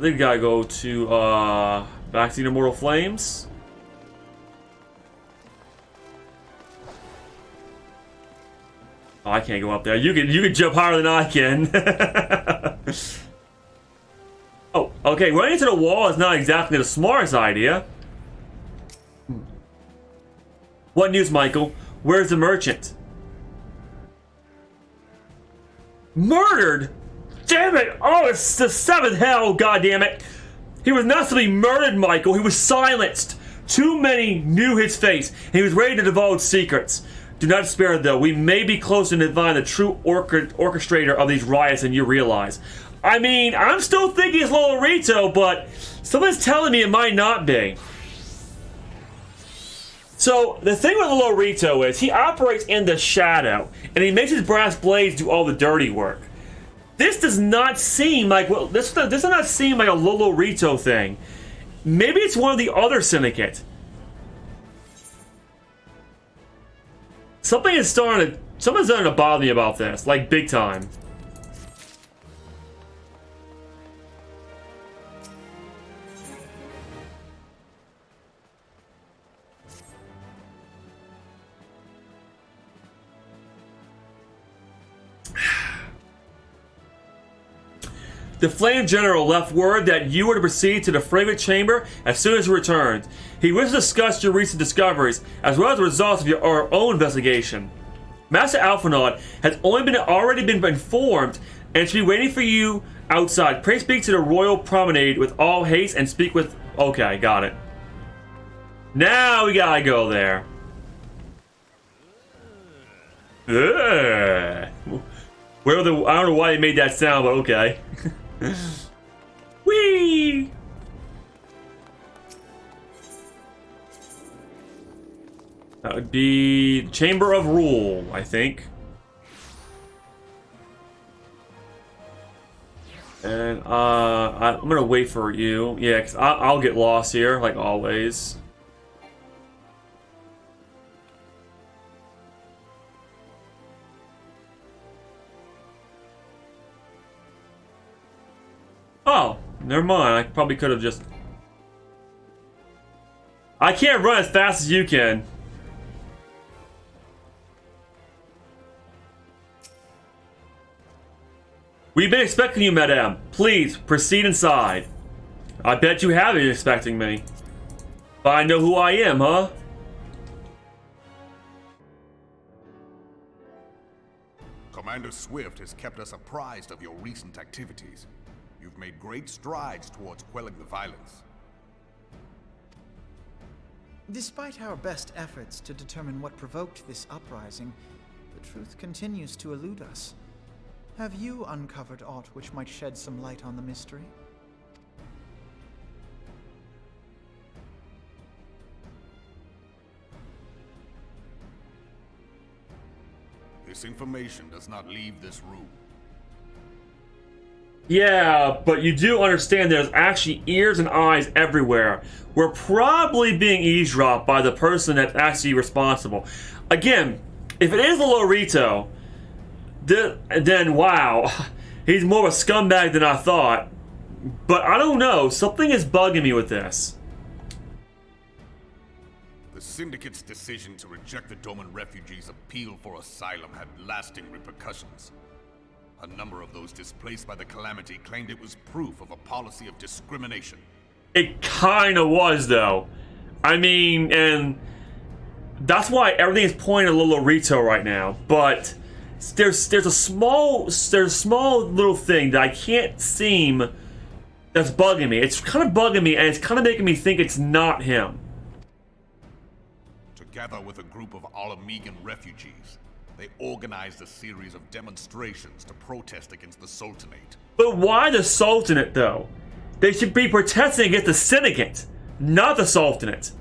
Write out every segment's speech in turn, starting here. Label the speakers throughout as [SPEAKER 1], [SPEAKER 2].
[SPEAKER 1] think we gotta go to, back to the Immortal Flames. Oh, I can't go up there. You can jump higher than I can. Oh, okay. Running into the wall is not exactly the smartest idea. What news, Michael? Where's the merchant? Murdered? Damn it! Oh, it's the seventh hell, goddammit! He was not simply murdered, Michael. He was silenced. Too many knew his face, and he was ready to divulge secrets. Do not despair, though. We may be closer to find the true orchestrator of these riots than you realize. I mean, I'm still thinking it's Lolorito, but something's telling me it might not be. So, the thing with Lolorito is he operates in the shadow, and he makes his brass blades do all the dirty work. This does not seem like, well, this does not seem like a Lolorito thing. Maybe it's one of the other syndicate. Something's starting to bother me about this, like big time. The Flame General left word that you were to proceed to the Fragment Chamber as soon as you returned. He wishes to discuss your recent discoveries, as well as the results of your own investigation. Master Alphinaud has already been informed, and should be waiting for you outside. Pray speak to the Royal Promenade with all haste and speak with... Okay, got it. Now we gotta go there. Ugh. I don't know why they made that sound, but okay. Whee! That would be Chamber of Rule, I think. And I'm gonna wait for you. Yeah, because I'll get lost here, like always. Oh, never mind. I probably could have just... I can't run as fast as you can. We've been expecting you, madame. Please, proceed inside. I bet you have been expecting me. But I know who I am, huh?
[SPEAKER 2] Commander Swift has kept us apprised of your recent activities. You've made great strides towards quelling the violence.
[SPEAKER 3] Despite our best efforts to determine what provoked this uprising, the truth continues to elude us. Have you uncovered aught which might shed some light on the mystery?
[SPEAKER 2] This information does not leave this room.
[SPEAKER 1] Yeah, but you do understand there's actually ears and eyes everywhere. We're probably being eavesdropped by the person that's actually responsible. Again, if it is a Lolorito, then wow, he's more of a scumbag than I thought. But I don't know, something is bugging me with this.
[SPEAKER 2] The Syndicate's decision to reject the Doman refugees' appeal for asylum had lasting repercussions. A number of those displaced by the calamity claimed it was proof of a policy of discrimination.
[SPEAKER 1] It kinda was, though. I mean, and that's why everything is pointing at Lolorito right now. But there's a small little thing that I can't seem that's bugging me. It's kind of bugging me, and it's kind of making me think it's not him.
[SPEAKER 2] Together with a group of Alamegan refugees, they organized a series of demonstrations to protest against the Sultanate.
[SPEAKER 1] But why the Sultanate, though? They should be protesting against the Syndicate, not the Sultanate.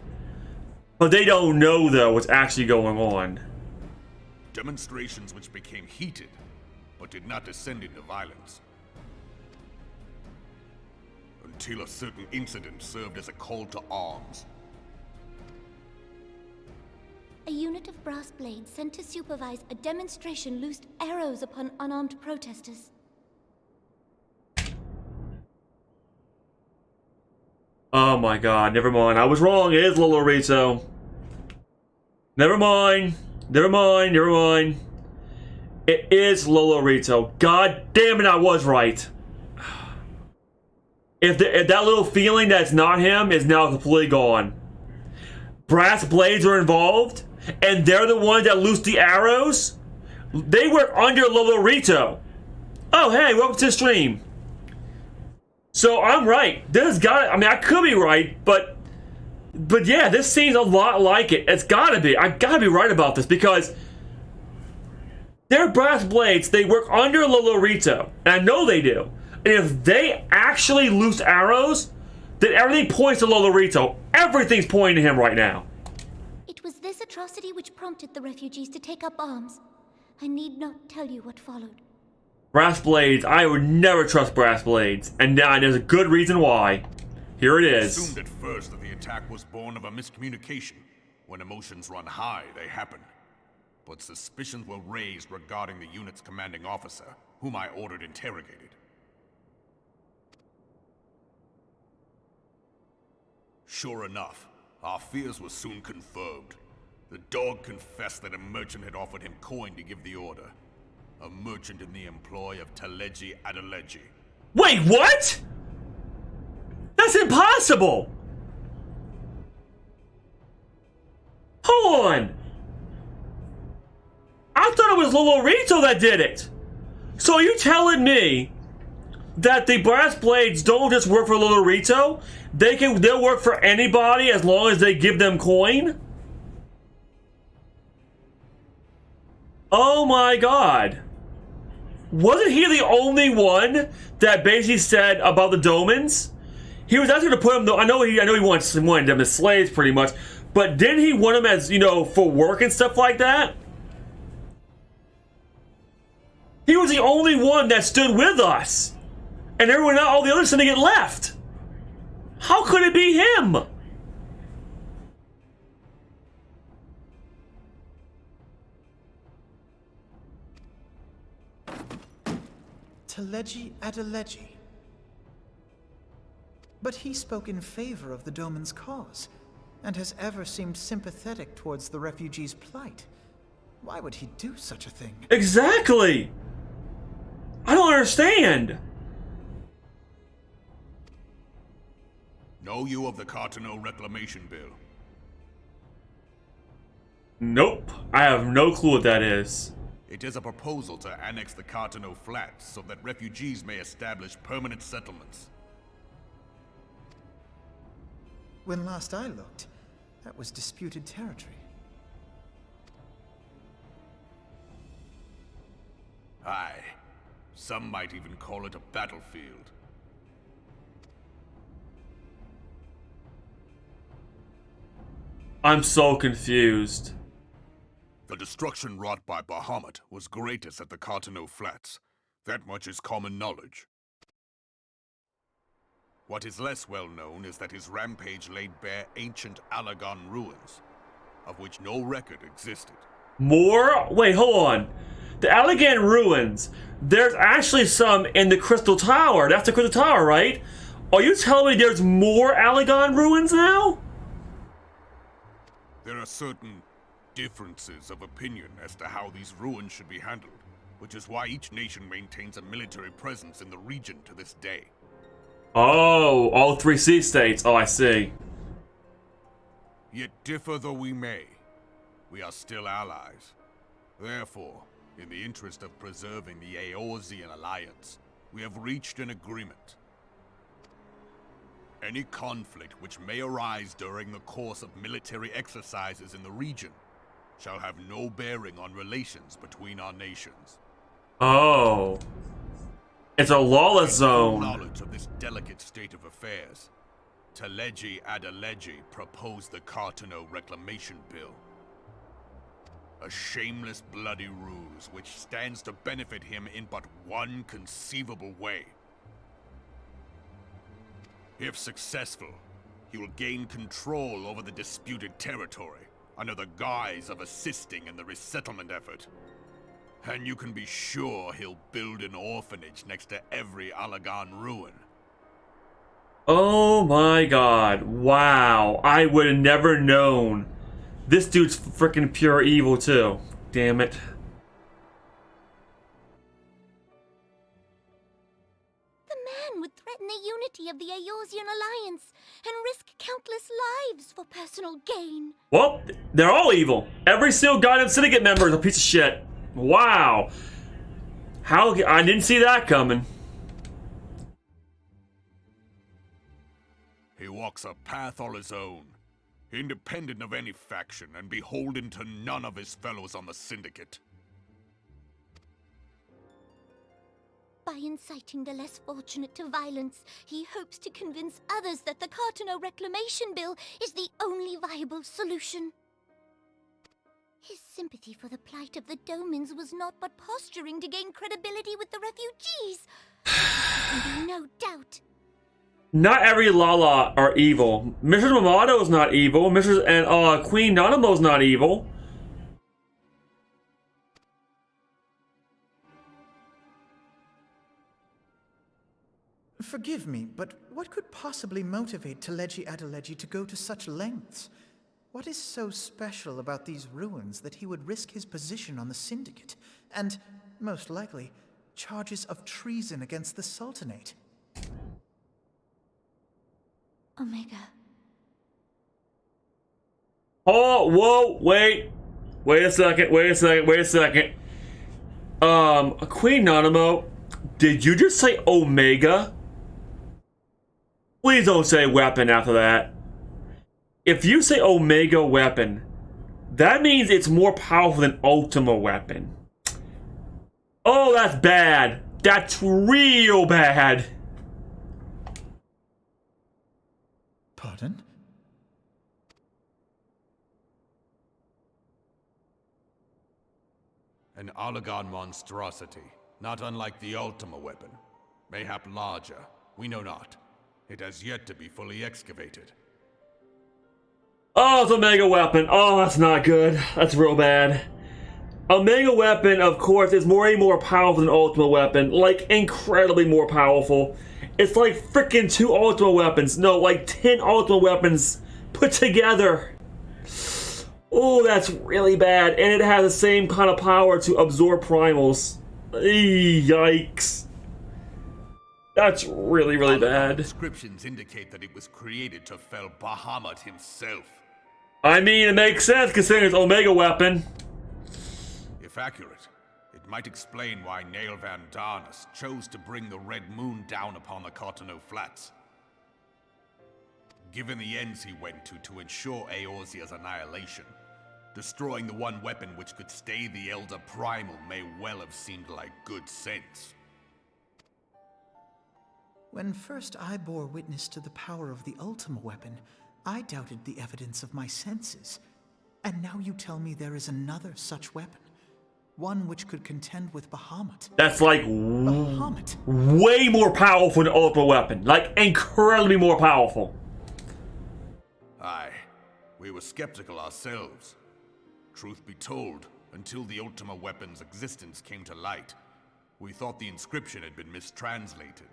[SPEAKER 1] But they don't know, though, what's actually going on.
[SPEAKER 2] Demonstrations which became heated, but did not descend into violence. Until a certain incident served as a call to arms.
[SPEAKER 4] A unit of brass blades sent to supervise a demonstration loosed arrows upon unarmed protesters.
[SPEAKER 1] my god, never mind. I was wrong. It is Lolorito. Never mind. Never mind. Never mind. It is Lolorito. God damn it, I was right. If that little feeling that's not him is now completely gone. Brass blades are involved, and they're the ones that loose the arrows. They work under Lolorito. Oh, hey, welcome to the stream. So I'm right. This has got. I mean, I could be right, but yeah, this seems a lot like it. It's gotta be. I gotta be right about this because they're brass blades. They work under Lolorito, and I know they do. And if they actually loose arrows, then everything points to Lolorito. Everything's pointing to him right now.
[SPEAKER 4] It was this atrocity which prompted the refugees to take up arms. I need not tell you what followed.
[SPEAKER 1] Brass blades. I would never trust brass blades. And now there's a good reason why. Here it is.
[SPEAKER 2] Assumed at first that the attack was born of a miscommunication. When emotions run high, they happen. But suspicions were raised regarding the unit's commanding officer, whom I ordered interrogated. Sure enough, our fears were soon confirmed. The dog confessed that a merchant had offered him coin to give the order. A merchant in the employ of Taleji Adeleji.
[SPEAKER 1] Wait, what? That's impossible! Hold on! I thought it was Lolorito that did it! So are you telling me that the brass blades don't just work for Lolorito? They'll work for anybody as long as they give them coin? Oh my god. Wasn't he the only one that basically said about the Domans? He was asking to put them. I know he wanted them as slaves, pretty much. But didn't he want them as, you know, for work and stuff like that? He was the only one that stood with us, and everyone, all the others, seemed to get left. How could it be him?
[SPEAKER 3] Taleji Adeleji. But he spoke in favor of the Doman's cause, and has ever seemed sympathetic towards the refugees' plight. Why would he do such a thing?
[SPEAKER 1] Exactly! I don't understand.
[SPEAKER 2] Know you of the Cartano Reclamation Bill?
[SPEAKER 1] Nope. I have no clue what that is.
[SPEAKER 2] It is a proposal to annex the Cartano Flats so that refugees may establish permanent settlements.
[SPEAKER 3] When last I looked, that was disputed territory.
[SPEAKER 2] Aye. Some might even call it a battlefield.
[SPEAKER 1] I'm so confused.
[SPEAKER 2] The destruction wrought by Bahamut was greatest at the Cartano Flats. That much is common knowledge. What is less well known is that his rampage laid bare ancient Alagon ruins, of which no record existed.
[SPEAKER 1] More? Wait, hold on. The Alagan ruins, there's actually some in the Crystal Tower. That's the Crystal Tower, right? Are you telling me there's more Alagon ruins now?
[SPEAKER 2] There are certain differences of opinion as to how these ruins should be handled, which is why each nation maintains a military presence in the region to this day.
[SPEAKER 1] Oh, all 3 sea states. Oh, I see.
[SPEAKER 2] Yet differ though we may, we are still allies. Therefore, in the interest of preserving the Eorzean alliance, we have reached an agreement. Any conflict which may arise during the course of military exercises in the region shall have no bearing on relations between our nations.
[SPEAKER 1] Oh. It's a lawless zone.
[SPEAKER 2] Knowledge of this delicate state of affairs, Taleji Adeleji proposed the Cartano Reclamation Bill. A shameless bloody ruse which stands to benefit him in but one conceivable way. If successful, he will gain control over the disputed territory under the guise of assisting in the resettlement effort. And you can be sure he'll build an orphanage next to every Alagan ruin.
[SPEAKER 1] Oh my god. Wow. I would have never known. This dude's freaking pure evil too. Damn it.
[SPEAKER 4] The man would threaten the unity of the Eorzean Alliance and risk countless lives for personal gain.
[SPEAKER 1] Well, they're all evil. Every single goddamn syndicate member is a piece of shit. Wow. How I didn't see that coming.
[SPEAKER 2] He walks a path all his own, independent of any faction and beholden to none of his fellows on the Syndicate.
[SPEAKER 4] By inciting the less fortunate to violence, he hopes to convince others that the Cartano Reclamation Bill is the only viable solution. His sympathy for the plight of the Domans was not but posturing to gain credibility with the refugees. There can be no doubt.
[SPEAKER 1] Not every Lala are evil. Mrs. Mamado's not evil. Mrs. and Queen Nanamo's not evil.
[SPEAKER 3] Forgive me, but what could possibly motivate Teleji Adeleji to go to such lengths? What is so special about these ruins that he would risk his position on the Syndicate, and, most likely, charges of treason against the Sultanate?
[SPEAKER 4] Omega.
[SPEAKER 1] Oh, whoa, wait. Wait a second. Queen Nanamo, did you just say Omega? Please don't say weapon after that. If you say Omega weapon, that means it's more powerful than Ultima weapon. Oh, that's bad. That's real bad.
[SPEAKER 3] Pardon?
[SPEAKER 2] An Oligon monstrosity, not unlike the Ultima weapon. Mayhap larger, we know not. It has yet to be fully excavated.
[SPEAKER 1] Oh, it's Omega weapon. Oh, that's not good. That's real bad. Omega weapon, of course, is way more powerful than Ultima weapon. Like, incredibly more powerful. It's like freaking 2 Ultima weapons. No, like 10 Ultima weapons put together. Oh, that's really bad. And it has the same kind of power to absorb primals. Yikes. That's really, really bad.
[SPEAKER 2] Inscriptions indicate that it was created to fell Bahamut himself.
[SPEAKER 1] I mean, it makes sense considering it's Omega weapon.
[SPEAKER 2] If accurate, it might explain why Nail Van Darnus chose to bring the Red Moon down upon the Cartano Flats. Given the ends he went to ensure Eorzea's annihilation, destroying the one weapon which could stay the Elder Primal may well have seemed like good sense.
[SPEAKER 3] When first I bore witness to the power of the Ultima weapon, I doubted the evidence of my senses. And now you tell me there is another such weapon. One which could contend with Bahamut.
[SPEAKER 1] That's like
[SPEAKER 3] Bahamut.
[SPEAKER 1] way more powerful than Ultima weapon. Like, incredibly more powerful.
[SPEAKER 2] Aye, we were skeptical ourselves. Truth be told, until the Ultima weapon's existence came to light, we thought the inscription had been mistranslated.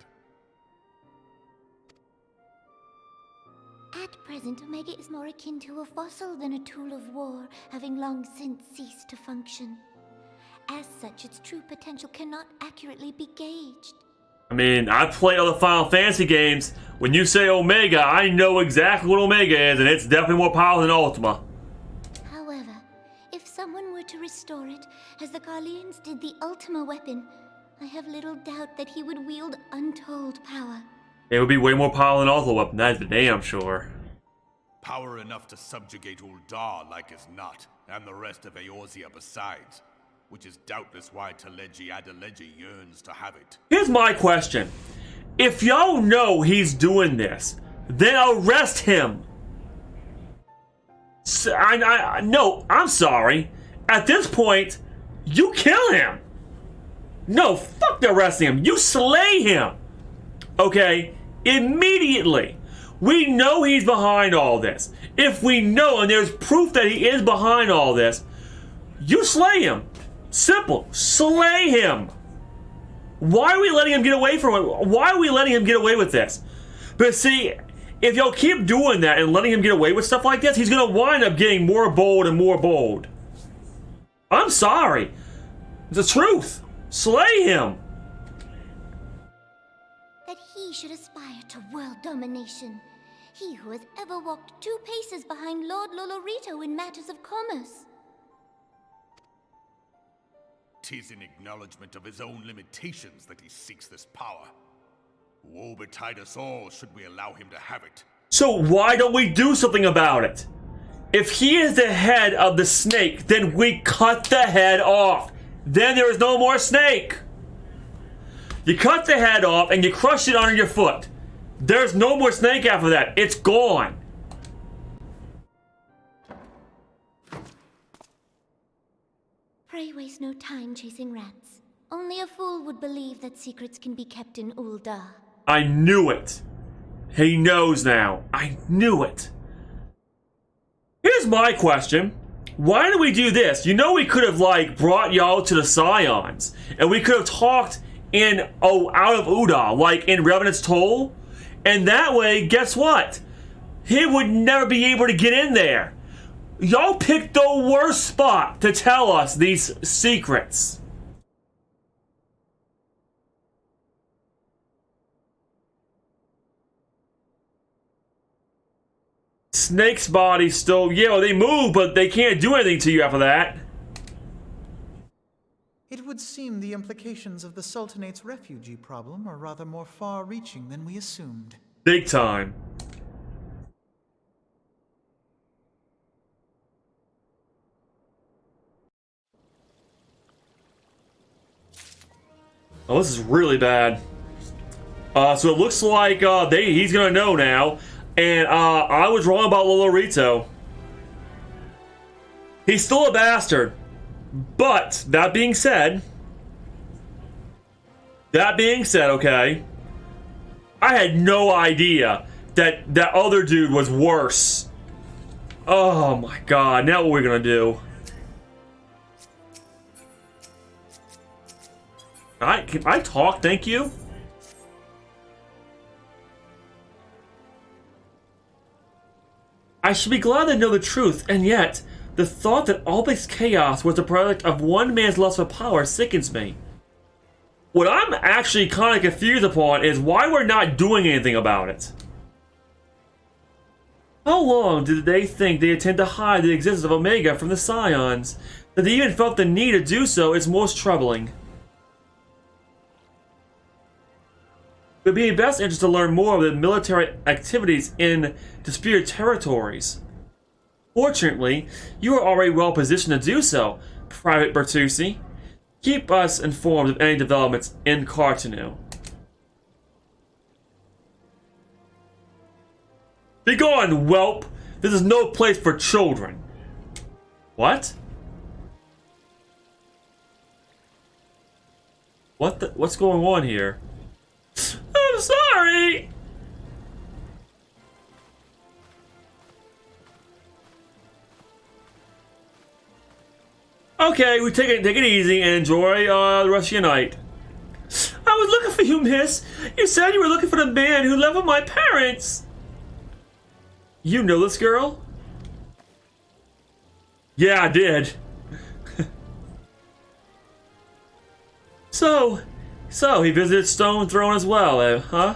[SPEAKER 4] At present, Omega is more akin to a fossil than a tool of war, having long since ceased to function. As such, its true potential cannot accurately be gauged.
[SPEAKER 1] I mean, I play other Final Fantasy games. When you say Omega, I know exactly what Omega is, and it's definitely more powerful than Ultima.
[SPEAKER 4] However, if someone were to restore it, as the Garleans did the Ultima weapon, I have little doubt that he would wield untold power.
[SPEAKER 1] It would be way more powerful than Ultima weapon, that's for damn sure.
[SPEAKER 2] Power enough to subjugate Uldar like as not, and the rest of Eorzea besides, which is doubtless why Teleji Adeleji yearns to have it.
[SPEAKER 1] Here's my question. If y'all know he's doing this, then arrest him. No, I'm sorry. At this point, you kill him. No, fuck arresting him. You slay him. Okay? Immediately. We know he's behind all this. If we know, and there's proof that he is behind all this, you slay him. Simple. Slay him. Why are we letting him get away from it? Why are we letting him get away with this? But see, if y'all keep doing that and letting him get away with stuff like this, he's gonna wind up getting more bold and more bold. I'm sorry. It's the truth. Slay him.
[SPEAKER 4] That he should aspire to world domination. He who has ever walked 2 paces behind Lord Lolorito in matters of commerce.
[SPEAKER 2] 'Tis in acknowledgement of his own limitations that he seeks this power. Woe betide us all should we allow him to have it.
[SPEAKER 1] So why don't we do something about it? If he is the head of the snake, then we cut the head off. Then there is no more snake. You cut the head off and you crush it under your foot. There's no more snake after that. It's gone.
[SPEAKER 4] Pray waste no time chasing rats. Only a fool would believe that secrets can be kept in Ul'dah.
[SPEAKER 1] I knew it. He knows now. I knew it. Here's my question. Why do we do this? You know we could have, like, brought y'all to the Scions. And we could have talked in, out of Ul'dah, like in Revenant's Toll. And that way, guess what? He would never be able to get in there. Y'all picked the worst spot to tell us these secrets. Snake's body still, yeah, well, they move, but they can't do anything to you after that.
[SPEAKER 3] It would seem the implications of the Sultanate's refugee problem are rather more far-reaching than we assumed.
[SPEAKER 1] Big time. Oh, this is really bad. So it looks like he's gonna know now. And I was wrong about Lolorito. He's still a bastard. But that being said, okay, I had no idea that that other dude was worse. Oh my god, now what we're gonna do? Can I talk? Thank you. I should be glad to know the truth, and yet, the thought that all this chaos was the product of one man's lust for power sickens me. What I'm actually kind of confused upon is why we're not doing anything about it. How long did they think they intend to hide the existence of Omega from the Scions? That they even felt the need to do so is most troubling. It would be in best interest to learn more of the military activities in disputed territories. Fortunately, you are already well positioned to do so, Private Bertucci. Keep us informed of any developments in Cartanu. Be gone, whelp! This is no place for children. What? What's going on here? I'm sorry! Okay, we take it easy and enjoy the rest of your night. I was looking for you, miss. You said you were looking for the man who left with my parents. You know this girl? Yeah, I did. So he visited Stone Throne as well, huh?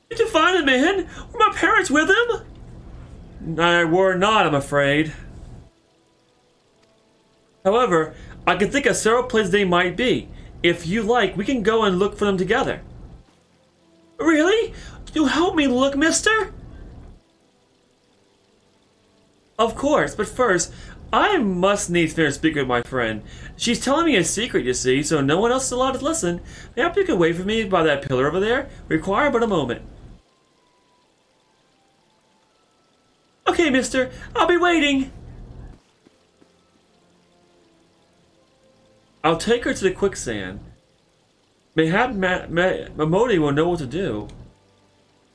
[SPEAKER 1] Did you find the man? Were my parents with him? I were not, I'm afraid. However, I can think of several places they might be. If you like, we can go and look for them together. Really? You help me look, mister? Of course, but first, I must needs finish speaking with my friend. She's telling me a secret, you see, so no one else is allowed to listen. Perhaps you could wait for me by that pillar over there. Require but a moment. Okay, mister, I'll be waiting. I'll take her to the quicksand. Mayhap Mamodi will know what to do.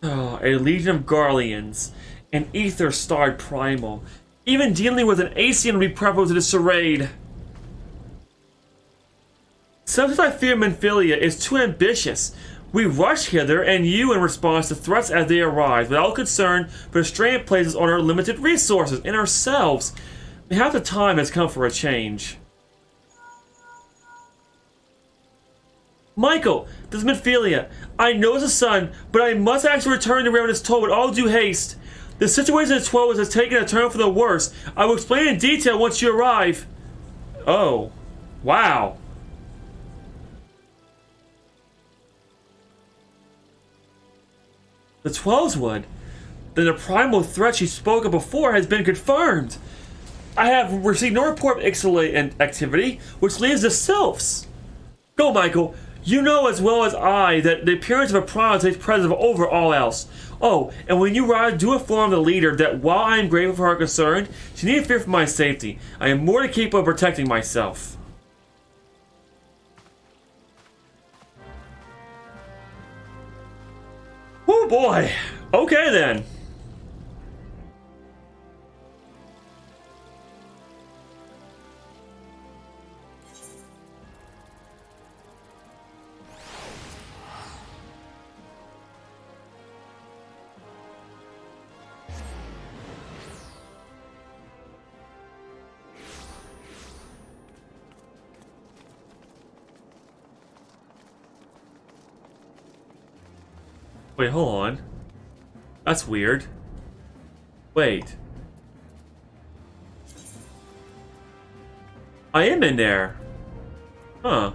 [SPEAKER 1] Oh, a legion of Garleans. An ether-starred primal. Even dealing with an Asian would be preferable to this charade. Sometimes I fear Menphilia is too ambitious. We rush hither, and you, in response to threats as they arise, without concern for the strain it places on our limited resources and ourselves. Half the time has come for a change. Michael, this is Minfilia. I know it's a son, but I must actually return to Ravenous Toll with all due haste. The situation at 12 has taken a turn for the worse. I will explain in detail once you arrive. Oh. Wow. The 12s would. Then the primal threat she spoke of before has been confirmed. I have received no report of Ixalit activity, which leaves the Sylphs. Go, Michael. You know as well as I that the appearance of a primal takes precedence over all else. Oh, and when you arrive, do inform the leader that while I am grateful for her concern, she need fear for my safety. I am more than capable of protecting myself. Oh boy. Okay then. Wait, hold on. That's weird. Wait. I am in there. Huh.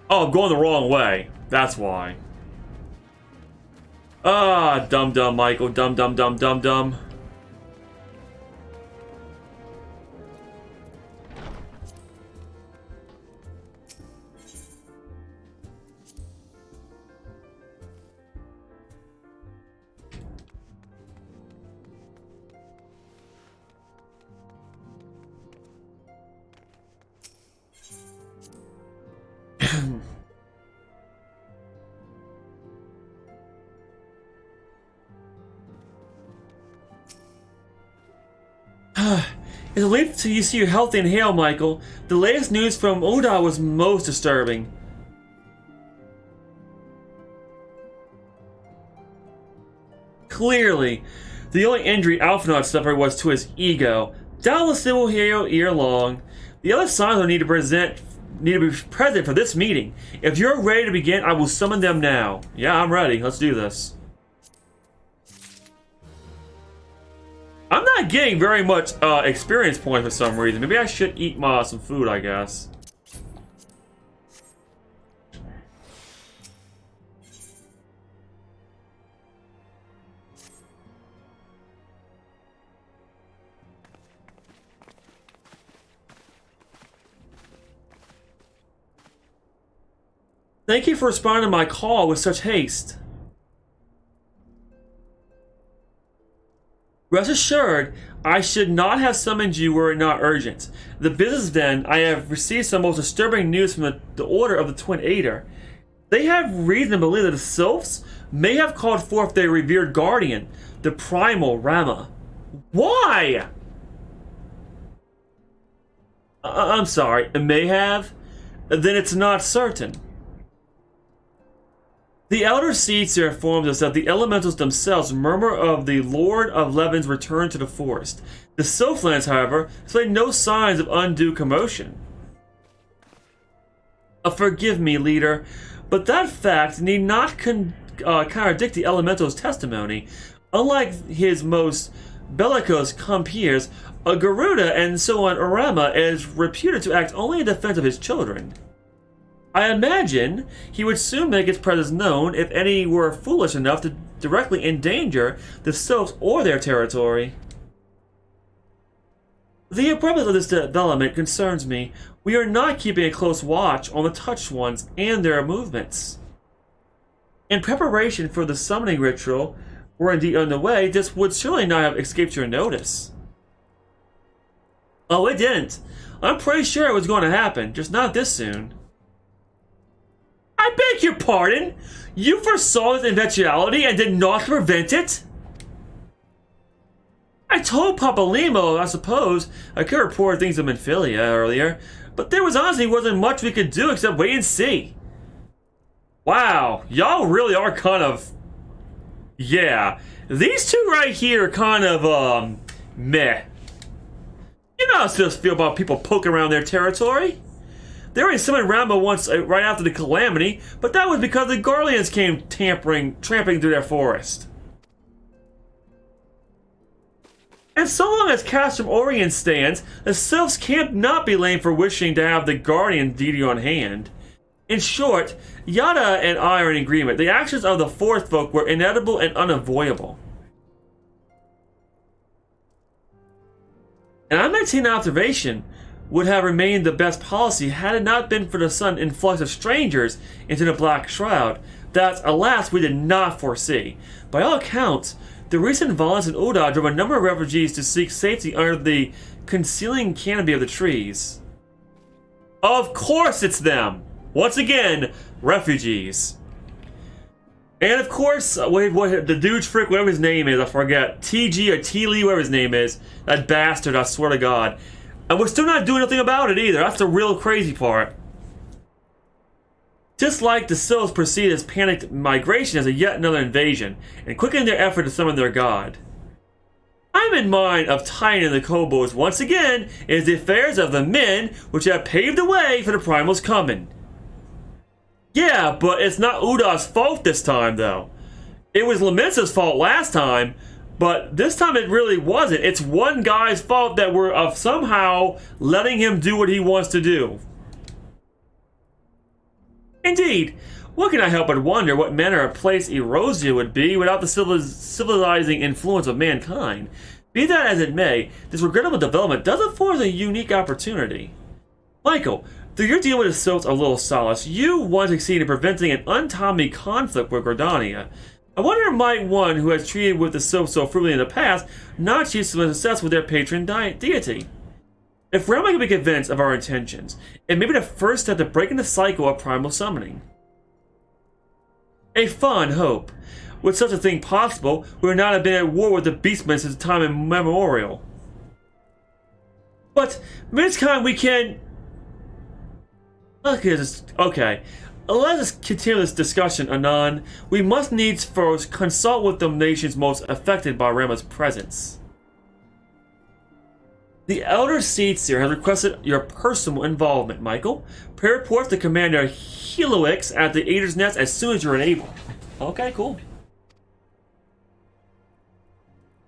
[SPEAKER 1] Oh, I'm going the wrong way. That's why. Ah, dum-dum, Michael. Dum-dum-dum-dum-dum. It's a relief to see you healthy and hale, Michael. The latest news from Oda was most disturbing. Clearly, the only injury Alphinaud suffered was to his ego. Doubtless it will heal ere long. The other signs will need to be present for this meeting. If you're ready to begin, I will summon them now. Yeah, I'm ready. Let's do this. I'm not getting very much experience points for some reason. Maybe I should eat some food, I guess. Thank you for responding to my call with such haste. Rest assured, I should not have summoned you were it not urgent. The business then, I have received some most disturbing news from the Order of the Twin Aether. They have reason to believe that the Sylphs may have called forth their revered guardian, the primal Rama. Why? I'm sorry, it may have? Then it's not certain. The Elder Seedseer informs us that the elementals themselves murmur of the Lord of Levin's return to the forest. The Sylphlands, however, display no signs of undue commotion. Forgive me, leader, but that fact need not contradict the elemental's testimony. Unlike his most bellicose compeers, Garuda and so on Arama is reputed to act only in defense of his children. I imagine he would soon make its presence known if any were foolish enough to directly endanger the Sylphs or their territory. The abruptness of this development concerns me. We are not keeping a close watch on the touched ones and their movements. In preparation for the summoning ritual, were indeed underway, this would surely not have escaped your notice. Oh, it didn't. I'm pretty sure it was going to happen, just not this soon. I beg your pardon? You foresaw this eventuality and did not prevent it? I told Papa Limo, I suppose. I could report things to Minfilia earlier, but there wasn't much we could do except wait and see. Wow, y'all really are kind of... Yeah, these two right here are kind of, meh. You know how I still feel about people poking around their territory? They already summoned Rambo once right after the calamity, but that was because the Garleans came tramping through their forest. And so long as Castrum Orient stands, the Sylphs can't not be blamed for wishing to have the Guardian deity on hand. In short, Yada and I are in agreement. The actions of the Fourth Folk were inevitable and unavoidable. And I maintain observation would have remained the best policy had it not been for the sudden influx of strangers into the Black Shroud that, alas, we did not foresee. By all accounts, the recent violence in Uda drove a number of refugees to seek safety under the concealing canopy of the trees. Of course it's them! Once again, refugees. And of course, the dude frick, whatever his name is, I forget, TG or T-Lee, whatever his name is, that bastard, I swear to God. And we're still not doing anything about it either, that's the real crazy part. Just like the Sylphs perceived as panicked migration as a yet another invasion, and quickened their effort to summon their god. I'm in mind of tying in the kobolds once again is the affairs of the men which have paved the way for the Primal's coming. Yeah, but it's not Uda's fault this time, though. It was Lamensa's fault last time, but this time it really wasn't. It's one guy's fault that we're somehow letting him do what he wants to do. Indeed, what can I help but wonder what manner of place Erosia would be without the civilizing influence of mankind? Be that as it may, this regrettable development does afford a unique opportunity. Michael, though you're dealing with the Sylphs a little solace, you once succeeded in preventing an untimely conflict with Gordania. I wonder might one who has treated with the Sylphs so frugally in the past not achieve some success with their patron deity? If Realm can be convinced of our intentions, it may be the first step to breaking the cycle of primal summoning. A fond hope. With such a thing possible, we would not have been at war with the Beastmen since time immemorial. But, Minscon, we can... Okay, let us continue this discussion anon. We must needs first consult with the nations most affected by Rama's presence. The Elder Seedseer has requested your personal involvement, Michael. Prepare reports to Commander Helix at the Eater's Nest as soon as you're able. Okay, cool.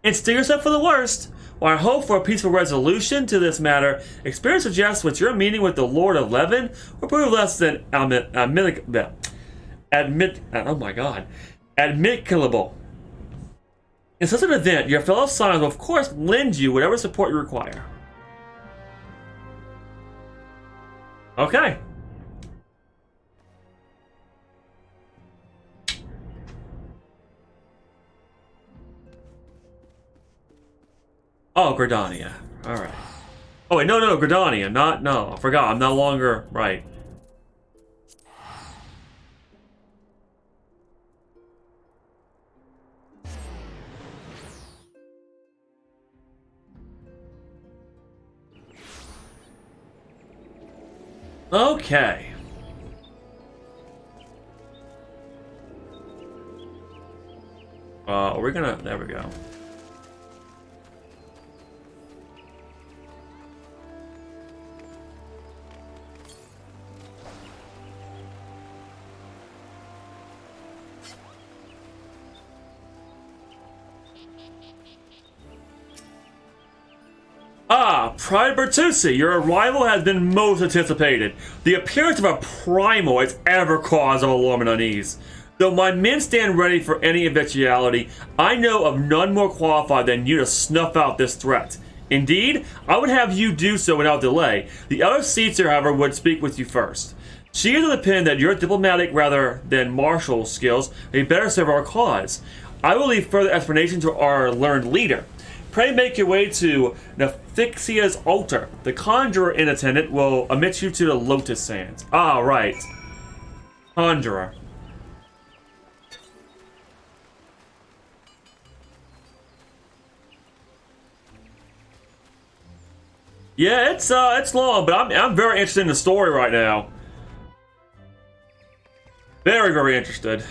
[SPEAKER 1] And steer yourself for the worst. While I hope for a peaceful resolution to this matter, experience suggests with your meeting with the Lord of Levin will prove less than admissible. In such an event, your fellow Scions will of course lend you whatever support you require. Okay. Oh, Gridania. Alright. Oh wait, no, Gridania. No, I forgot. I'm no longer... Right. Okay. We're gonna... There we go. Ah, Pride Bertucci, your arrival has been most anticipated. The appearance of a primal has ever caused alarm and unease. Though my men stand ready for any eventuality, I know of none more qualified than you to snuff out this threat. Indeed, I would have you do so without delay. The other Seedseer, however, would speak with you first. She is of the opinion that your diplomatic rather than martial skills may better serve our cause. I will leave further explanation to our learned leader. Pray make your way to Nephixia's altar. The conjurer in attendant will admit you to the Lotus Sands. Ah, right. Conjurer. Yeah, it's long, but I'm very interested in the story right now. Very, very interested.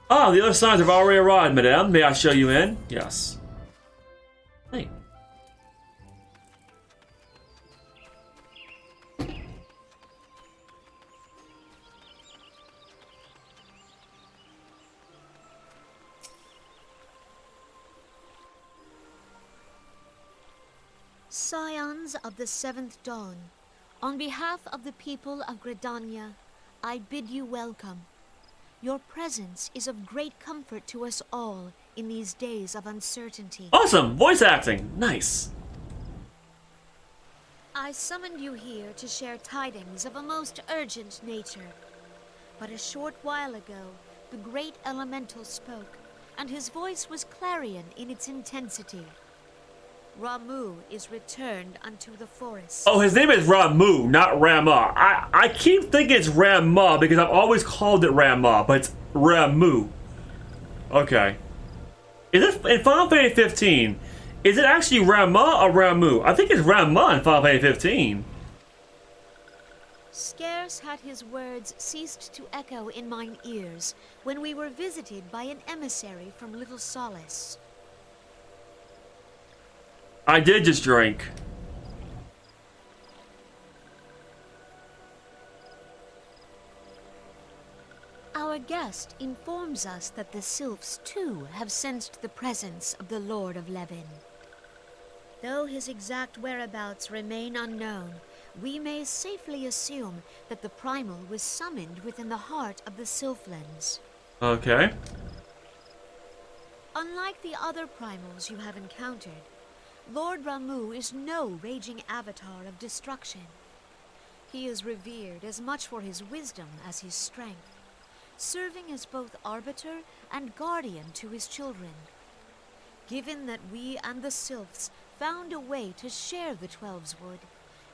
[SPEAKER 1] Ah, the other signs have already arrived, madame. May I show you in? Yes. Hey.
[SPEAKER 5] Scions of the Seventh Dawn, on behalf of the people of Gridania, I bid you welcome. Your presence is of great comfort to us all in these days of uncertainty.
[SPEAKER 1] Awesome! Voice acting! Nice!
[SPEAKER 5] I summoned you here to share tidings of a most urgent nature. But a short while ago, the great elemental spoke, and his voice was clarion in its intensity. Ramu is returned unto the forest.
[SPEAKER 1] Oh, his name is Ramu, not Rama. I keep thinking it's Rama because I've always called it Rama, but it's Ramu. Okay. Is it in Final Fantasy 15? Is it actually Rama or Ramu? I think it's Rama in Final Fantasy 15.
[SPEAKER 5] Scarce had his words ceased to echo in mine ears when we were visited by an emissary from Little Solace.
[SPEAKER 1] I did just drink.
[SPEAKER 5] Our guest informs us that the Sylphs, too, have sensed the presence of the Lord of Levin. Though his exact whereabouts remain unknown, we may safely assume that the Primal was summoned within the heart of the Sylphlands.
[SPEAKER 1] Okay.
[SPEAKER 5] Unlike the other Primals you have encountered, Lord Ramu is no raging avatar of destruction. He is revered as much for his wisdom as his strength, serving as both arbiter and guardian to his children. Given that we and the Sylphs found a way to share the Twelves Wood,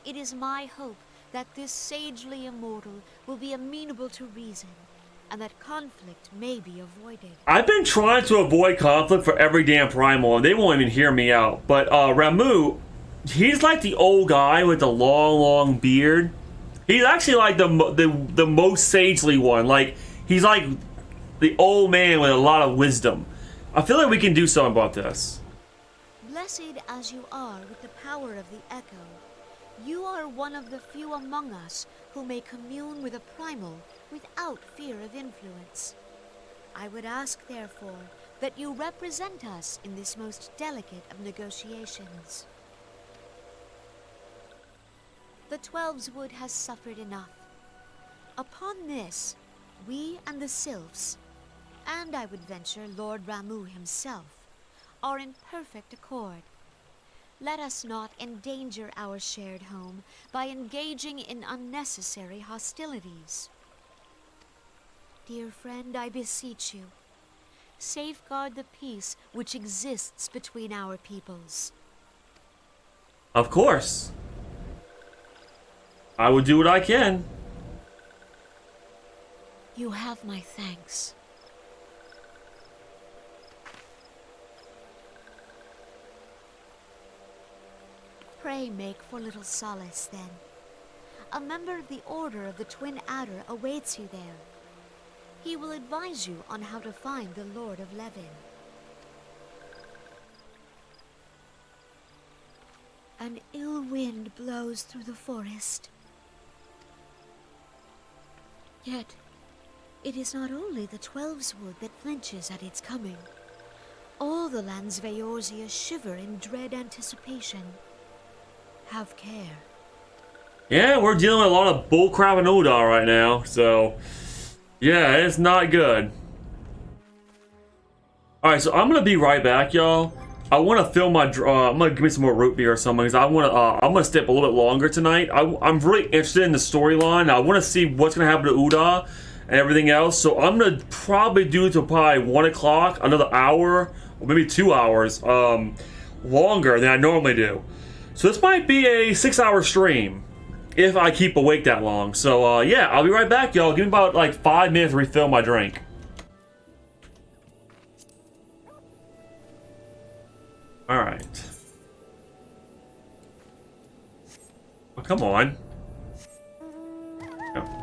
[SPEAKER 5] it is my hope that this sagely immortal will be amenable to reason, and that conflict may be avoided.
[SPEAKER 1] I've been trying to avoid conflict for every damn Primal, and they won't even hear me out. But Ramu, he's like the old guy with the long, long beard. He's actually like the most sagely one. Like, he's like the old man with a lot of wisdom. I feel like we can do something about this.
[SPEAKER 5] Blessed as you are with the power of the Echo, you are one of the few among us who may commune with a Primal without fear of influence. I would ask, therefore, that you represent us in this most delicate of negotiations. The Twelves Wood has suffered enough. Upon this, we and the Sylphs, and I would venture Lord Ramu himself, are in perfect accord. Let us not endanger our shared home by engaging in unnecessary hostilities. Dear friend, I beseech you, safeguard the peace which exists between our peoples.
[SPEAKER 1] Of course. I will do what I can.
[SPEAKER 5] You have my thanks. Pray make for Little Solace, then. A member of the Order of the Twin Adder awaits you there. He will advise you on how to find the Lord of Levin. An ill wind blows through the forest. Yet, it is not only the Twelves Wood that flinches at its coming. All the lands of Eorzea shiver in dread anticipation. Have care.
[SPEAKER 1] Yeah, we're dealing with a lot of bullcrap and Udar right now, so yeah, it's not good. Alright, so I'm gonna be right back, y'all. I want to fill my I'm gonna give me some more root beer or something because I'm gonna stay up a little bit longer tonight. I'm really interested in the storyline. I want to see what's gonna happen to Uda and everything else. So I'm gonna probably do it till probably 1 o'clock, another hour or maybe 2 hours longer than I normally do. So this might be a 6-hour stream if I keep awake that long. So yeah, I'll be right back, y'all. Give me about like 5 minutes to refill my drink. Alright. Oh, come on. Oh.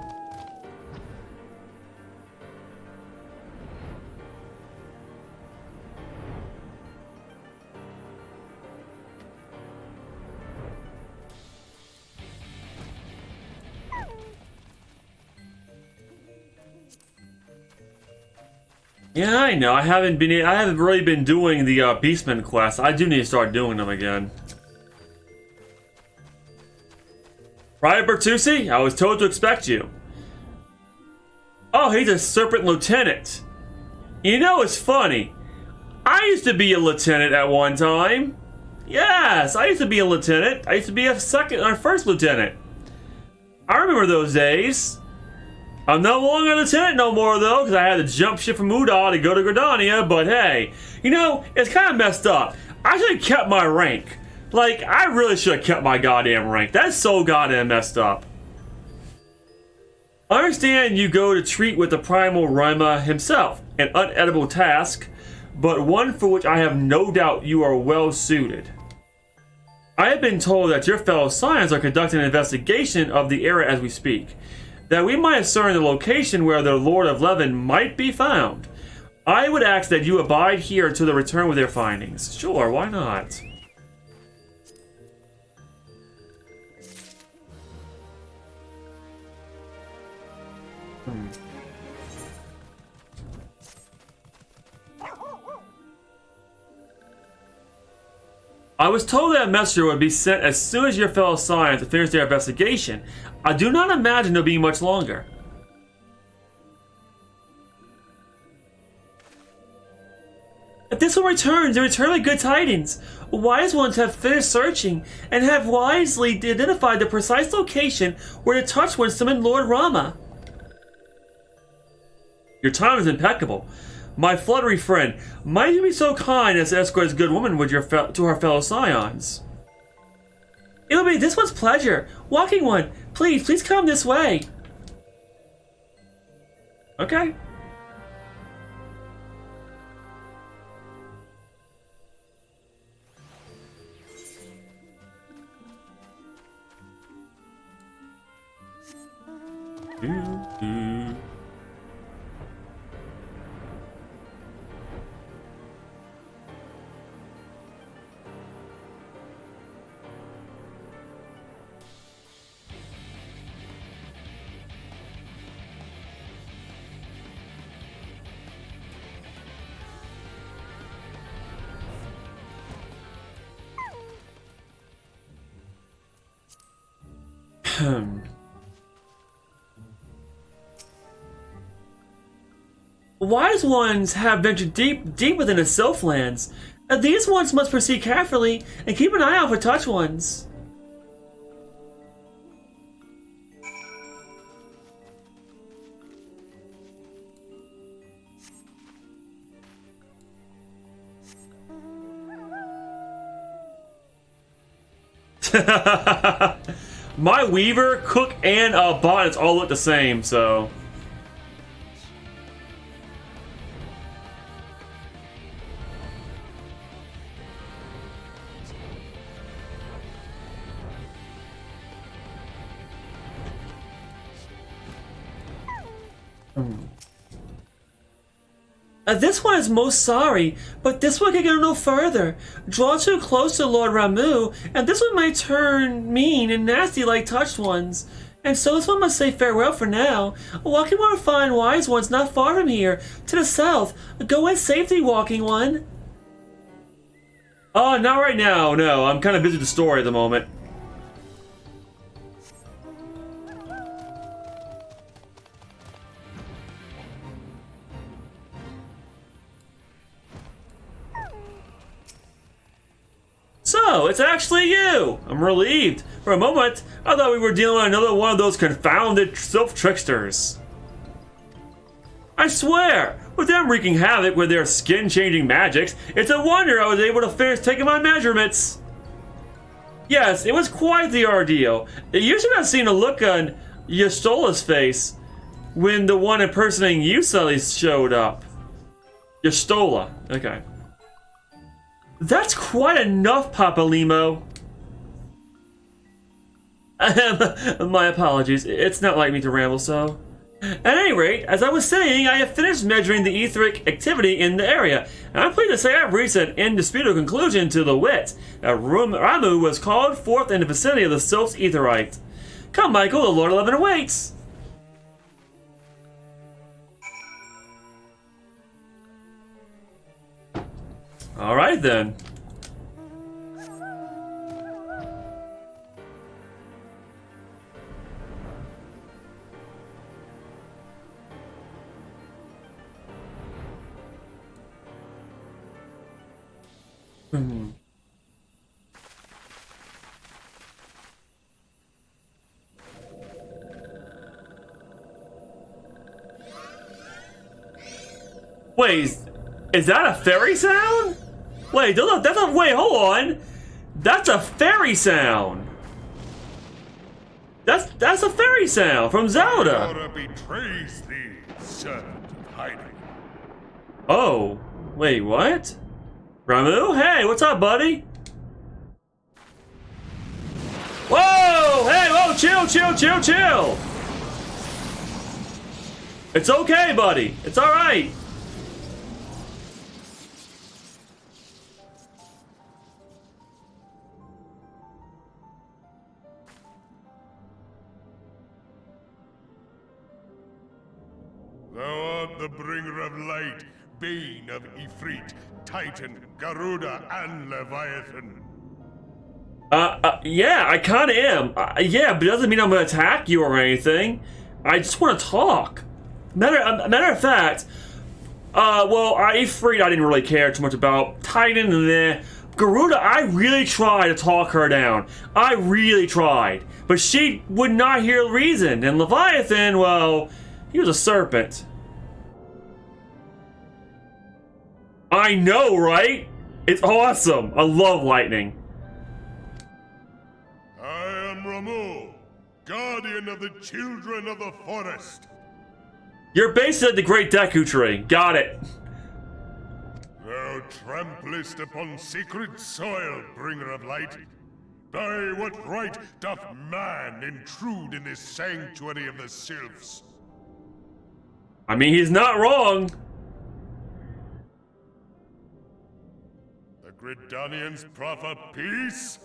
[SPEAKER 1] Yeah, I know. I haven't really been doing the Beastman quests. I do need to start doing them again. Private Bertucci, I was told to expect you. Oh, he's a Serpent Lieutenant. You know, it's funny. I used to be a lieutenant at one time. Yes, I used to be a lieutenant. I used to be a first lieutenant. I remember those days. I'm no longer a lieutenant no more, though, because I had to jump ship from Udall to go to Gridania, but hey, you know, it's kind of messed up. I should have kept my rank. Like, I really should have kept my goddamn rank. That's so goddamn messed up. I understand you go to treat with the Primal Rima himself, an unedible task, but one for which I have no doubt you are well suited. I have been told that your fellow Scions are conducting an investigation of the area as we speak, that we might discern the location where the Lord of Levin might be found. I would ask that you abide here until they return with their findings. Sure, why not? I was told that a messenger would be sent as soon as your fellow Scions have finished their investigation. I do not imagine it'll be much longer. If this one returns, they return with good tidings. Wise ones have finished searching and have wisely identified the precise location where the Touch One summoned Lord Rama. Your time is impeccable. My fluttery friend, might you be so kind as to escort this good woman with to her fellow Scions? It will be this one's pleasure. Walking One, please come this way. Okay. Wise ones have ventured deep within the Sylphlands. These ones must proceed carefully and keep an eye out for Touch Ones. My Weaver, Cook, and Bonnets all look the same, so... This one is most sorry, but this one can go no further. Draw too close to Lord Ramu, and this one might turn mean and nasty like Touched Ones. And so this one must say farewell for now. Walking One will find Wise Ones not far from here, to the south. Go in safety, Walking One. Oh, not right now, no. I'm kind of busy with the story at the moment. So, it's actually you! I'm relieved. For a moment, I thought we were dealing with another one of those confounded sylph tricksters. I swear, with them wreaking havoc with their skin-changing magics, it's a wonder I was able to finish taking my measurements. Yes, it was quite the ordeal. You should have seen the look on Yastola's face when the one impersonating you suddenly showed up. Yastola, okay. That's quite enough, Papa Limo. My apologies. It's not like me to ramble so. At any rate, as I was saying, I have finished measuring the etheric activity in the area, and I'm pleased to say I've reached an indisputable conclusion to the wit that Ramu was called forth in the vicinity of the Sylph's Aetherite. Come, Michael, the Lord 11 awaits! Alright then. Wait, is that a fairy sound? Wait, that's a wait, hold on. That's a fairy sound. That's a fairy sound from Zelda.
[SPEAKER 2] Zelda betrays thee, servant of hiding.
[SPEAKER 1] Oh, wait, what? Ramu? Hey, what's up, buddy? Whoa! Hey, whoa, chill. It's okay, buddy. It's alright.
[SPEAKER 2] Thou art the bringer of light, bane of Ifrit, Titan, Garuda, and Leviathan.
[SPEAKER 1] Yeah, I kinda am. Yeah, but it doesn't mean I'm gonna attack you or anything. I just wanna talk. Matter of fact, Ifrit I didn't really care too much about. Titan, and Garuda, I really tried to talk her down. I really tried. But she would not hear reason. And Leviathan, well, he was a serpent. I know, right? It's awesome. I love lightning.
[SPEAKER 2] I am Ramu, guardian of the children of the forest.
[SPEAKER 1] You're based at the Great Deku Tree. Got it.
[SPEAKER 2] Thou tramplest upon sacred soil, bringer of light. By what right doth man intrude in this sanctuary of the sylphs?
[SPEAKER 1] I mean, he's not wrong.
[SPEAKER 2] The Gridanians proffer peace?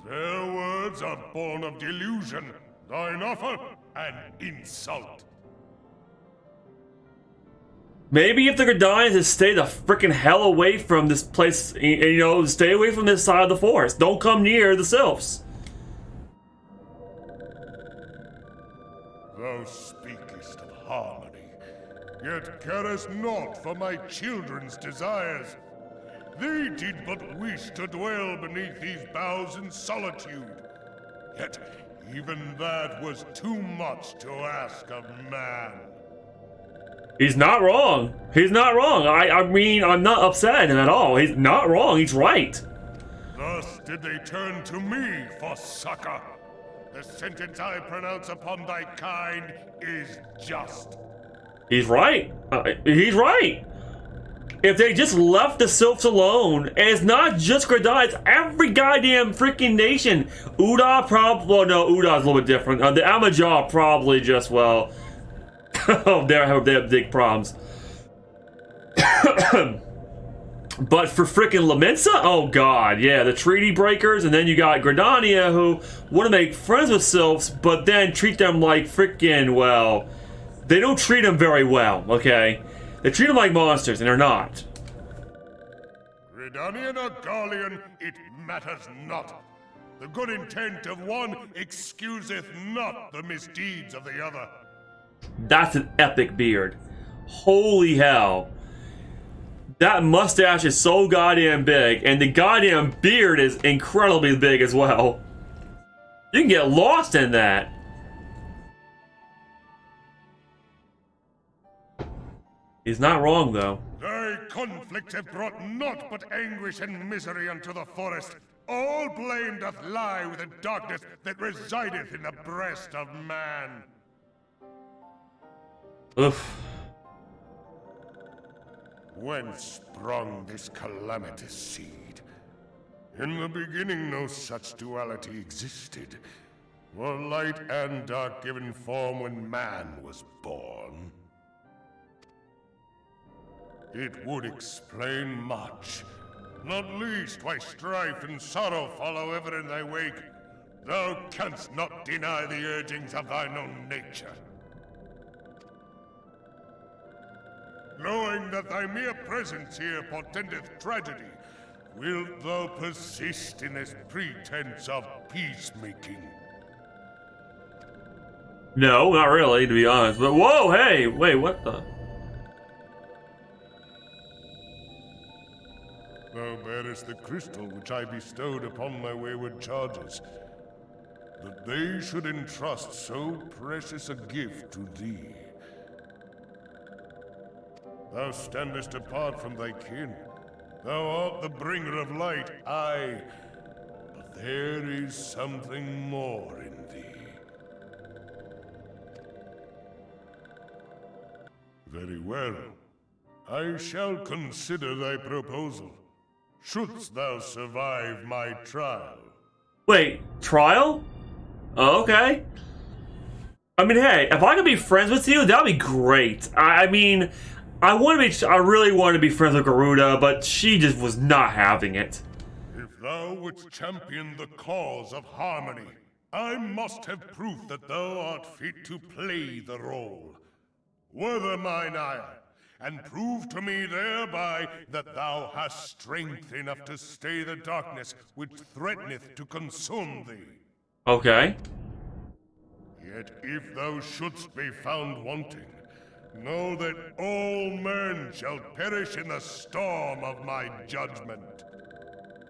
[SPEAKER 2] Their words are born of delusion, thine offer an insult.
[SPEAKER 1] Maybe if the Gridanians had stayed the frickin' hell away from this place, you know, stay away from this side of the forest. Don't come near the sylphs.
[SPEAKER 2] Thou speakest of harmony, yet carest naught for my children's desires. They did but wish to dwell beneath these boughs in solitude. Yet even that was too much to ask of man.
[SPEAKER 1] He's not wrong. He's not wrong. I mean, I'm not upset at him at all. He's not wrong. He's right.
[SPEAKER 2] Thus did they turn to me for succor. The sentence I pronounce upon thy kind is just.
[SPEAKER 1] He's right. He's right. If they just left the sylphs alone, and it's not just Gridania, it's every goddamn freaking nation. Uda probably, well, no, Uda's a little bit different. The Amajaw probably just, well, oh, they have big problems. But for freaking Lamensa, oh god, yeah, the treaty breakers, and then you got Gridania who want to make friends with sylphs, but then treat them like freaking, well, they don't treat them very well, okay? They treat them like monsters, and they're not.
[SPEAKER 2] Gridanian or Garlean, it matters not. The good intent of one excuseth not the misdeeds of the other.
[SPEAKER 1] That's an epic beard. Holy hell. That mustache is so goddamn big, and the goddamn beard is incredibly big as well. You can get lost in that. He's not wrong, though.
[SPEAKER 2] Thy conflicts have brought naught but anguish and misery unto the forest. All blame doth lie with the darkness that resideth in the breast of man.
[SPEAKER 1] Oof.
[SPEAKER 6] Whence sprung this calamitous seed? In the beginning no such duality existed. Were light and dark given form when man was born? It would explain much, not least why strife and sorrow follow ever in thy wake. Thou canst not deny the urgings of thine own nature. Knowing that thy mere presence here portendeth tragedy, wilt thou persist in this pretense of peacemaking?
[SPEAKER 1] No, not really, to be honest. But whoa, hey, wait, what the?
[SPEAKER 6] Thou bearest the crystal which I bestowed upon my wayward charges, that they should entrust so precious a gift to thee. Thou standest apart from thy kin. Thou art the bringer of light, aye, but there is something more in thee. Very well. I shall consider thy proposal, shouldst thou survive my trial.
[SPEAKER 1] Wait, trial? Oh, okay. I mean, hey, if I could be friends with you, that'd be great. I mean, I really wanted to be friends with Garuda, but she just was not having it.
[SPEAKER 6] If thou wouldst champion the cause of harmony, I must have proof that thou art fit to play the role. Wither mine ire, and prove to me thereby that thou hast strength enough to stay the darkness which threateneth to consume thee.
[SPEAKER 1] Okay.
[SPEAKER 6] Yet if thou shouldst be found wanting, know that all men shall perish in the storm of my judgment.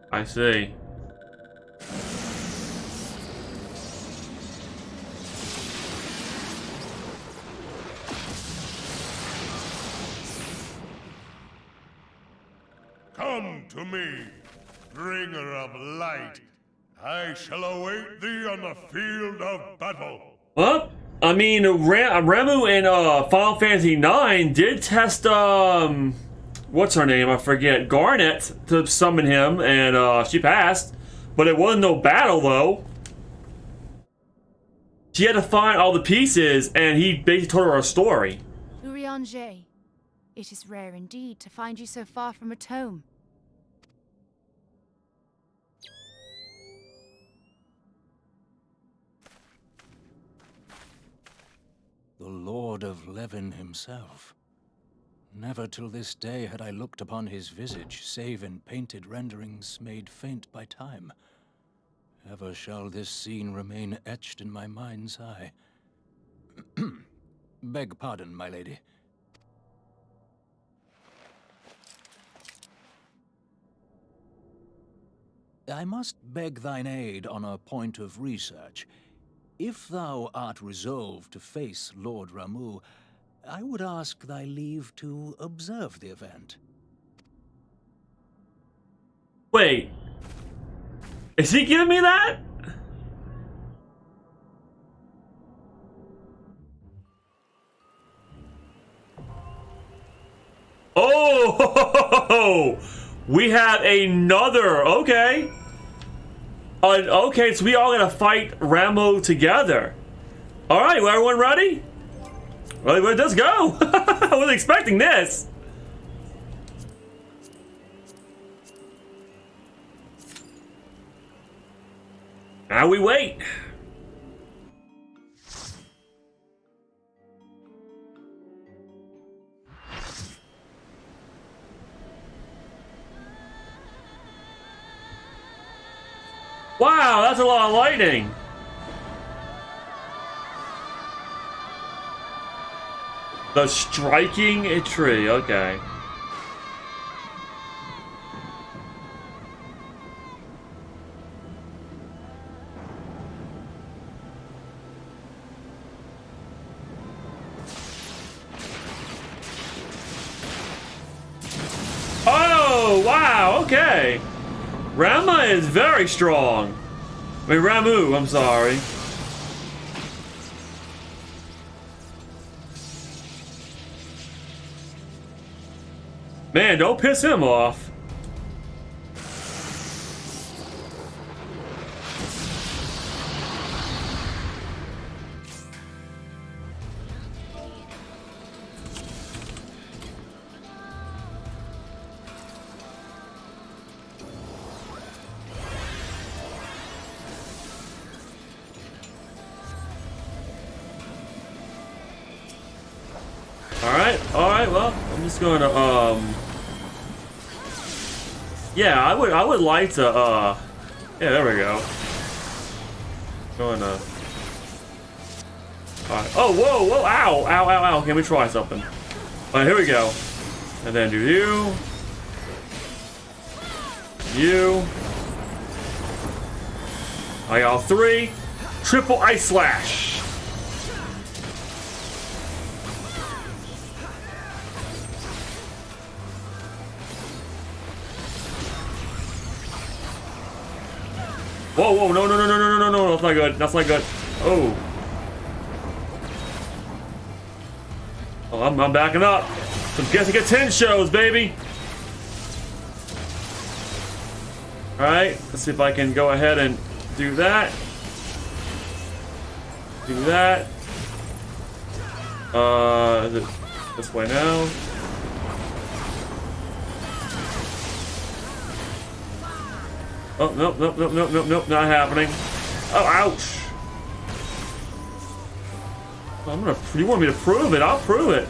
[SPEAKER 1] I see.
[SPEAKER 6] Come to me, bringer of light. I shall await thee on the field of battle.
[SPEAKER 1] Well, I mean, Ramu in Final Fantasy IX did test, what's her name? I forget. Garnet to summon him, and she passed. But it wasn't no battle, though. She had to find all the pieces, and he basically told her a story.
[SPEAKER 7] Urianger, it is rare indeed to find you so far from a tome.
[SPEAKER 8] The Lord of Levin himself. Never till this day had I looked upon his visage, save in painted renderings made faint by time. Ever shall this scene remain etched in my mind's eye. Beg pardon, my lady. I must beg thine aid on a point of research. If thou art resolved to face Lord Ramu, I would ask thy leave to observe the event.
[SPEAKER 1] Wait. Is he giving me that? Oh! We have another. Okay. Okay, so we all gotta fight Ramo together. Alright, well, everyone ready? Well, let's go. I wasn't expecting this. Now we wait. Wow, that's a lot of lightning. The striking a tree, okay. Oh, wow, okay. Rama is very strong. I mean, Ramu, I'm sorry. Man, don't piss him off. Alright, well, I'm just gonna, yeah, I would like to, yeah, there we go. Gonna, alright, oh, whoa, ow, can we try something? Alright, here we go. And then do you. I got 3, triple ice slash. Whoa, no, that's not good, that's not good. Oh. Oh, I'm backing up. I'm guessing get 10 shows, baby. Alright, let's see if I can go ahead and do that. Do that. Is it this way now? Oh, nope, not happening. Oh, ouch. You want me to prove it? I'll prove it.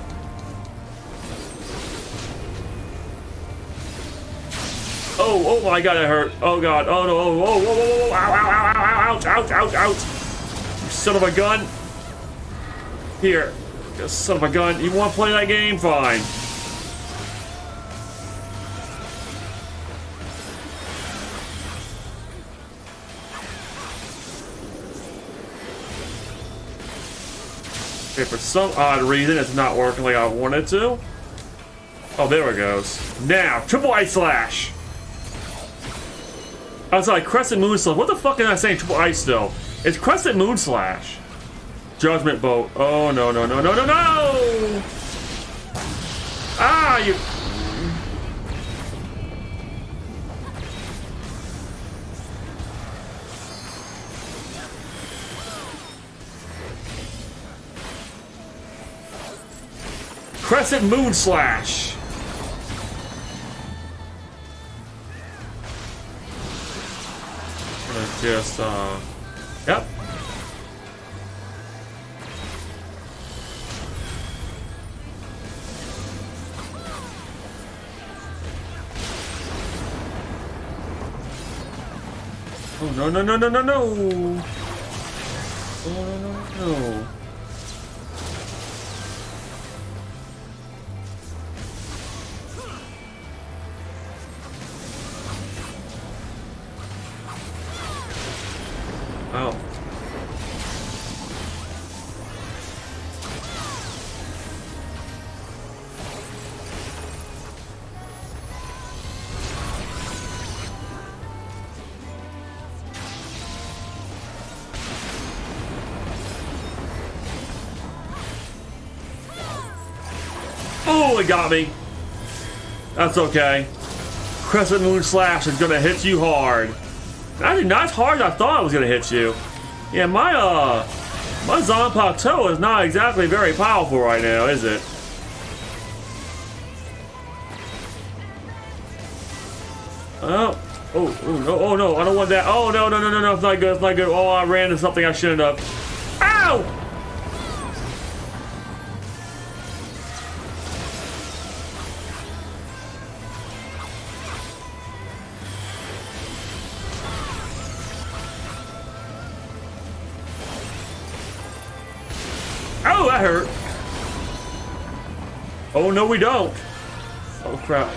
[SPEAKER 1] Oh my god, that hurt. Oh god, oh no, oh, whoa, ow, ouch. You son of a gun. Here, you son of a gun. You want to play that game? Fine. Okay, for some odd reason, it's not working like I wanted to. Oh, there it goes. Now, triple ice slash. I was like, Crescent Moon Slash. What the fuck am I saying? Triple ice still. It's Crescent Moon Slash. Judgment Boat. Oh, no. Ah, you. Crescent Moon Slash. Just, yep. Oh, no. Oh, no. Oh. Oh, it got me. That's okay. Crescent Moon Slash is gonna hit you hard. Actually, not as hard as I thought it was gonna hit you. Yeah, my Zonpak Toe is not exactly very powerful right now, is it? Oh no, I don't want that. Oh no, it's not good, it's not good. Oh, I ran into something I shouldn't have. Ow! Oh, that hurt. Oh, no, we don't. Oh, crap.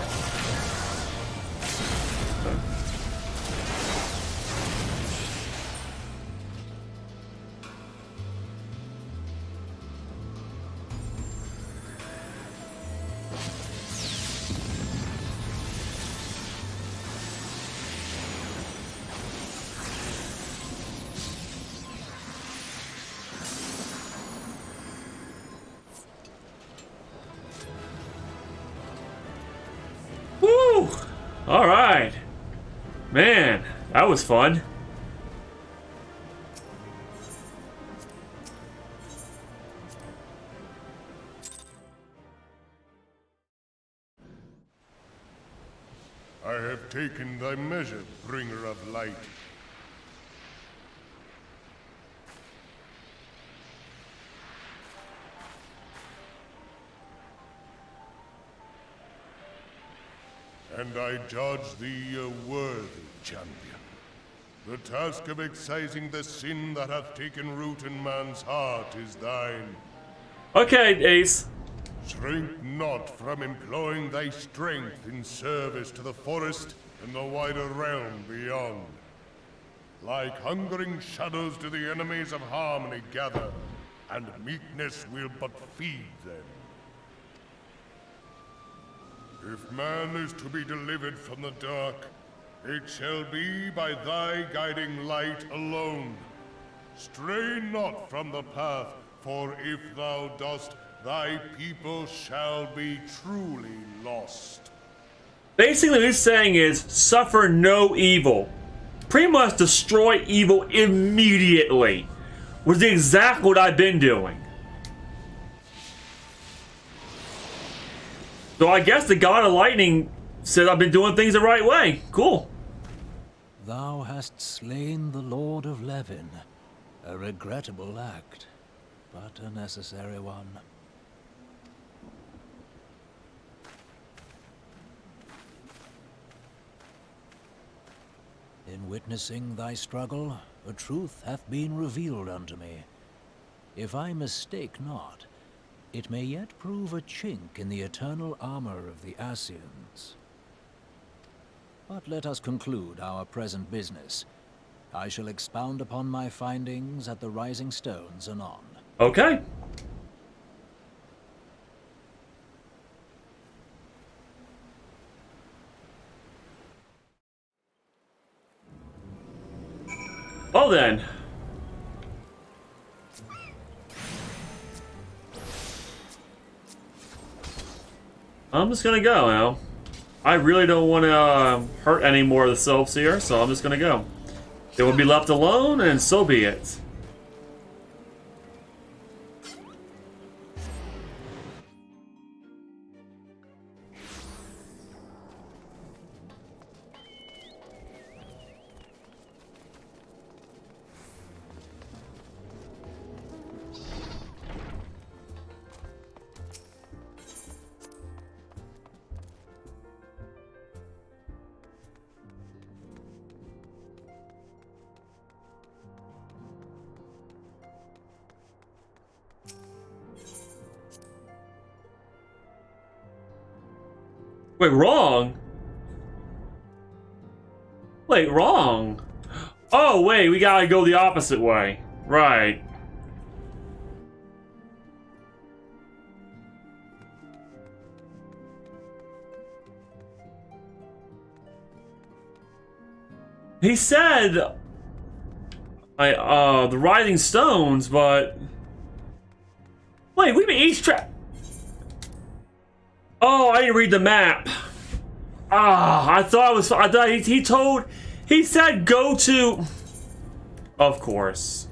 [SPEAKER 1] Alright. Man, that was fun.
[SPEAKER 6] I have taken thy measure, bringer of light. And I judge thee a worthy champion. The task of excising the sin that hath taken root in man's heart is thine.
[SPEAKER 1] Okay, Ace.
[SPEAKER 6] Shrink not from employing thy strength in service to the forest and the wider realm beyond. Like hungering shadows do the enemies of harmony gather, and meekness will but feed them. If man is to be delivered from the dark, it shall be by thy guiding light alone. Stray not from the path, for if thou dost, thy people shall be truly lost.
[SPEAKER 1] Basically, what he's saying is, suffer no evil. Pretty much destroy evil immediately. Which is exactly what I've been doing. So I guess the God of Lightning said I've been doing things the right way. Cool.
[SPEAKER 8] Thou hast slain the Lord of Levin. A regrettable act, but a necessary one. In witnessing thy struggle, a truth hath been revealed unto me. If I mistake not, it may yet prove a chink in the eternal armor of the Ascians. But let us conclude our present business. I shall expound upon my findings at the Rising Stones anon.
[SPEAKER 1] Okay. Well then. I'm just gonna go now. I really don't want to hurt any more of the sylphs here, so I'm just gonna go. They will be left alone, and so be it. Wait, wrong? Wait, wrong? Oh, wait, we gotta go the opposite way. Right. He said... the Rising Stones, but... Wait, we mean each track... Oh, I didn't read the map. I thought he said go to... Of course.